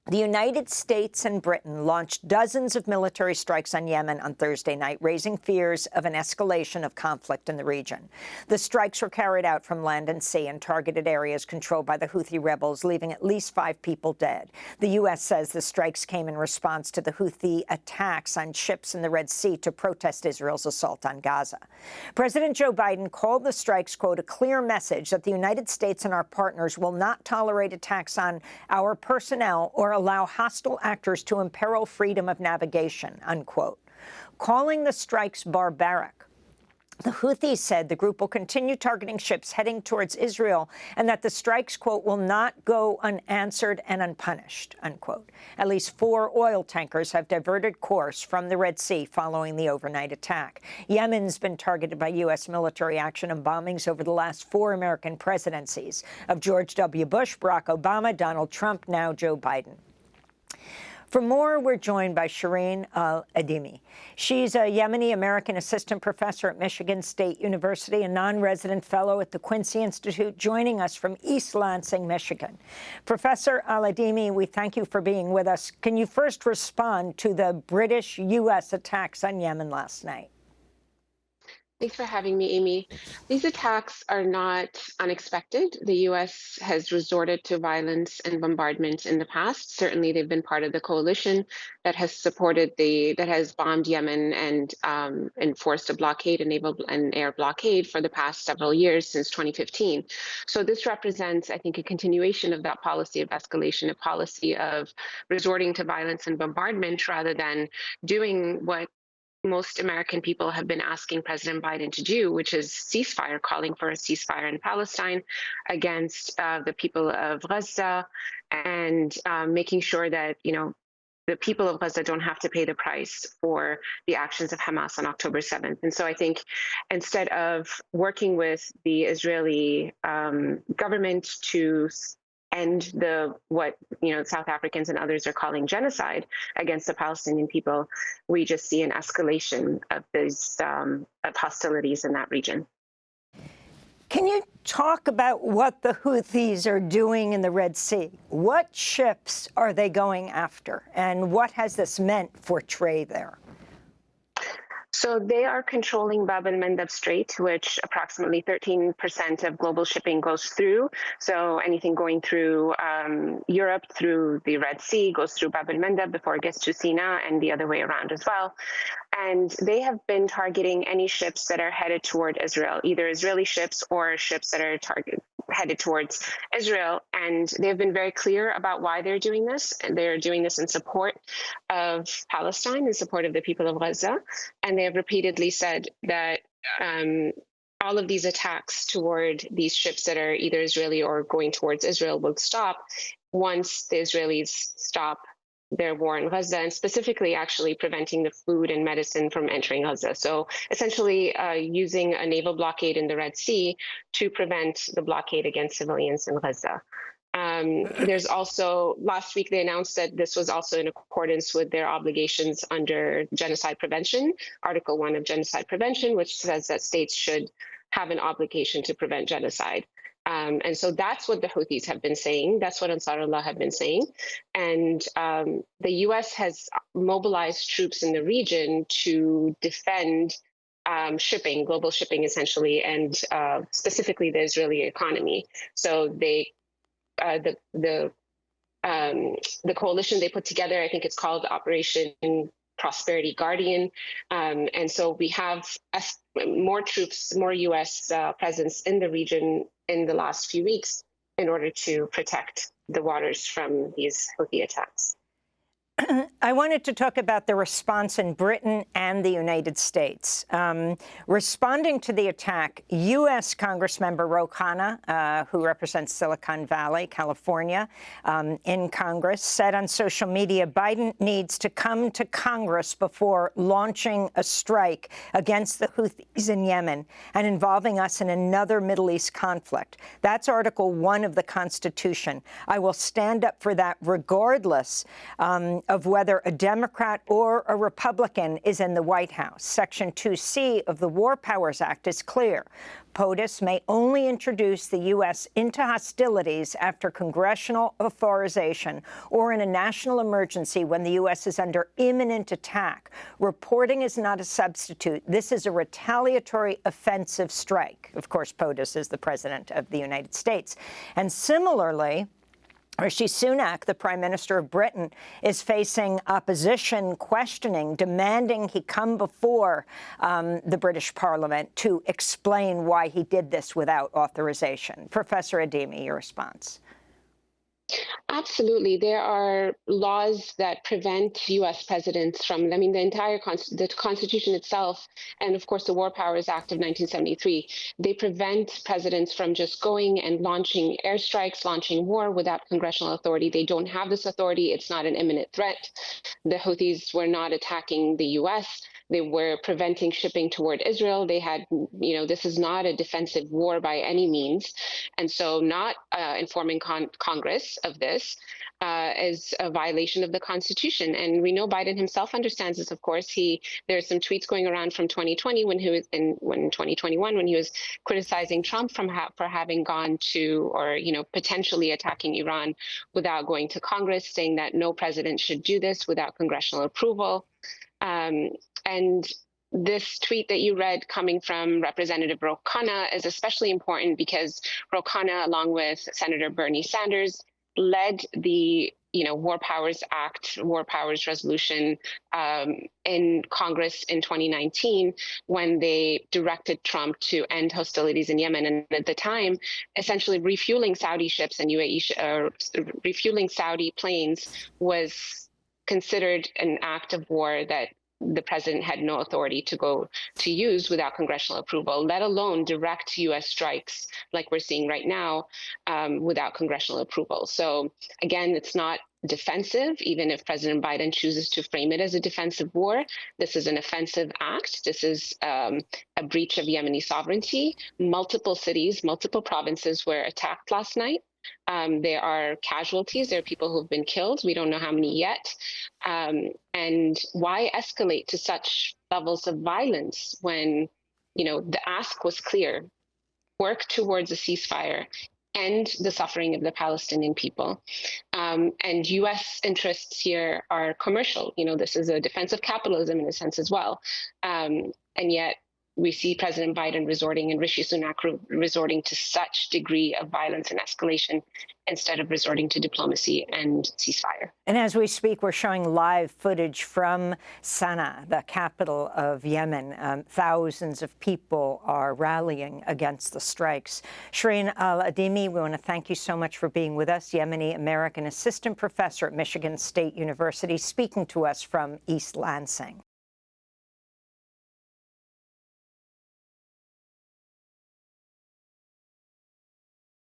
The United States and Britain launched dozens of military strikes on Yemen on Thursday night, raising fears of an escalation of conflict in the region. The strikes were carried out from land and sea in targeted areas controlled by the Houthi rebels, leaving at least 5 people dead. The U.S. says the strikes came in response to the Houthi attacks on ships in the Red Sea to protest Israel's assault on Gaza. President Joe Biden called the strikes, quote, a clear message that the United States and our partners will not tolerate attacks on our personnel or allow hostile actors to imperil freedom of navigation, unquote. Calling the strikes barbaric, the Houthis said the group will continue targeting ships heading towards Israel and that the strikes, quote, will not go unanswered and unpunished, unquote. At least 4 oil tankers have diverted course from the Red Sea following the overnight attack. Yemen's been targeted by U.S. military action and bombings over the last 4 American presidencies of George W. Bush, Barack Obama, Donald Trump, now Joe Biden. For more, we're joined by Shireen Al-Adeimi. She's a Yemeni American assistant professor at Michigan State University, a non-resident fellow at the Quincy Institute, joining us from East Lansing, Michigan. Professor Al-Adeimi, we thank you for being with us. Can you first respond to the British-U.S. attacks on Yemen last night? Thanks for having me, Amy. These attacks are not unexpected. The U.S. has resorted to violence and bombardment in the past. Certainly, they've been part of the coalition that has bombed Yemen and enforced a blockade, a naval and air blockade for the past several years since 2015. So this represents, I think, a continuation of that policy of escalation, a policy of resorting to violence and bombardment rather than doing what most American people have been asking President Biden to do, which is ceasefire, calling for a ceasefire in Palestine against the people of Gaza, and making sure that, the people of Gaza don't have to pay the price for the actions of Hamas on October 7th. And so I think instead of working with the Israeli government to end what South Africans and others are calling genocide against the Palestinian people, we just see an escalation of these of hostilities in that region. Can you talk about what the Houthis are doing in the Red Sea? What ships are they going after, and what has this meant for trade there? So they are controlling Bab el-Mandeb Strait, which approximately 13% of global shipping goes through. So anything going through Europe through the Red Sea goes through Bab el-Mandeb before it gets to Sina, and the other way around as well. And they have been targeting any ships that are headed toward Israel, either Israeli ships or ships that are headed towards Israel. And they've been very clear about why they're doing this. And they're doing this in support of Palestine, in support of the people of Gaza. And they have repeatedly said that all of these attacks toward these ships that are either Israeli or going towards Israel will stop once the Israelis stop their war in Gaza, and specifically actually preventing the food and medicine from entering Gaza. So essentially using a naval blockade in the Red Sea to prevent the blockade against civilians in Gaza. There's also, last week they announced that this was also in accordance with their obligations under genocide prevention, Article 1 of genocide prevention, which says that states should have an obligation to prevent genocide. And so that's what the Houthis have been saying. That's what Ansarullah have been saying. And the U.S. has mobilized troops in the region to defend shipping, global shipping essentially, and specifically the Israeli economy. So they, the coalition they put together, I think it's called Operation Prosperity Guardian. And so we have more troops, more U.S. presence in the region in the last few weeks in order to protect the waters from these Houthi attacks. I wanted to talk about the response in Britain and the United States. Responding to the attack, U.S. Congressmember Ro Khanna, who represents Silicon Valley, California, in Congress, said on social media, Biden needs to come to Congress before launching a strike against the Houthis in Yemen and involving us in another Middle East conflict. That's Article 1 of the Constitution. I will stand up for that regardless of whether a Democrat or a Republican is in the White House. Section 2C of the War Powers Act is clear. POTUS may only introduce the U.S. into hostilities after congressional authorization or in a national emergency when the U.S. is under imminent attack. Reporting is not a substitute. This is a retaliatory offensive strike. Of course, POTUS is the President of the United States. And similarly, Rishi Sunak, the Prime Minister of Britain, is facing opposition questioning, demanding he come before the British Parliament to explain why he did this without authorization. Professor Adeimi, your response. Absolutely. There are laws that prevent U.S. presidents from, the entire the Constitution itself, and of course the War Powers Act of 1973, they prevent presidents from just going and launching airstrikes, launching war without congressional authority. They don't have this authority. It's not an imminent threat. The Houthis were not attacking the U.S. They were preventing shipping toward Israel. They had, this is not a defensive war by any means. And so not informing Congress of this is a violation of the Constitution. And we know Biden himself understands this, of course. There's some tweets going around from 2020 when he was in 2021 when he was criticizing Trump for having gone to or potentially attacking Iran without going to Congress, saying that no president should do this without congressional approval. And this tweet that you read coming from Representative Ro Khanna is especially important because Ro Khanna, along with Senator Bernie Sanders, led the War Powers Act, War Powers Resolution in Congress in 2019 when they directed Trump to end hostilities in Yemen. And at the time, essentially refueling Saudi ships and refueling Saudi planes was considered an act of war that the president had no authority to use without congressional approval, let alone direct U.S. strikes like we're seeing right now without congressional approval. So again, it's not defensive, even if President Biden chooses to frame it as a defensive war. This is an offensive act. This is a breach of Yemeni sovereignty. Multiple cities, multiple provinces were attacked last night. There are casualties. There are people who've been killed. We don't know how many yet. And why escalate to such levels of violence when, the ask was clear: work towards a ceasefire, end the suffering of the Palestinian people. And U.S. interests here are commercial. This is a defense of capitalism in a sense as well. And yet, we see President Biden and Rishi Sunak resorting to such degree of violence and escalation instead of resorting to diplomacy and ceasefire. And as we speak, we're showing live footage from Sana'a, the capital of Yemen. Thousands of people are rallying against the strikes. Shireen Al-Adeimi, we want to thank you so much for being with us. Yemeni American assistant professor at Michigan State University, speaking to us from East Lansing.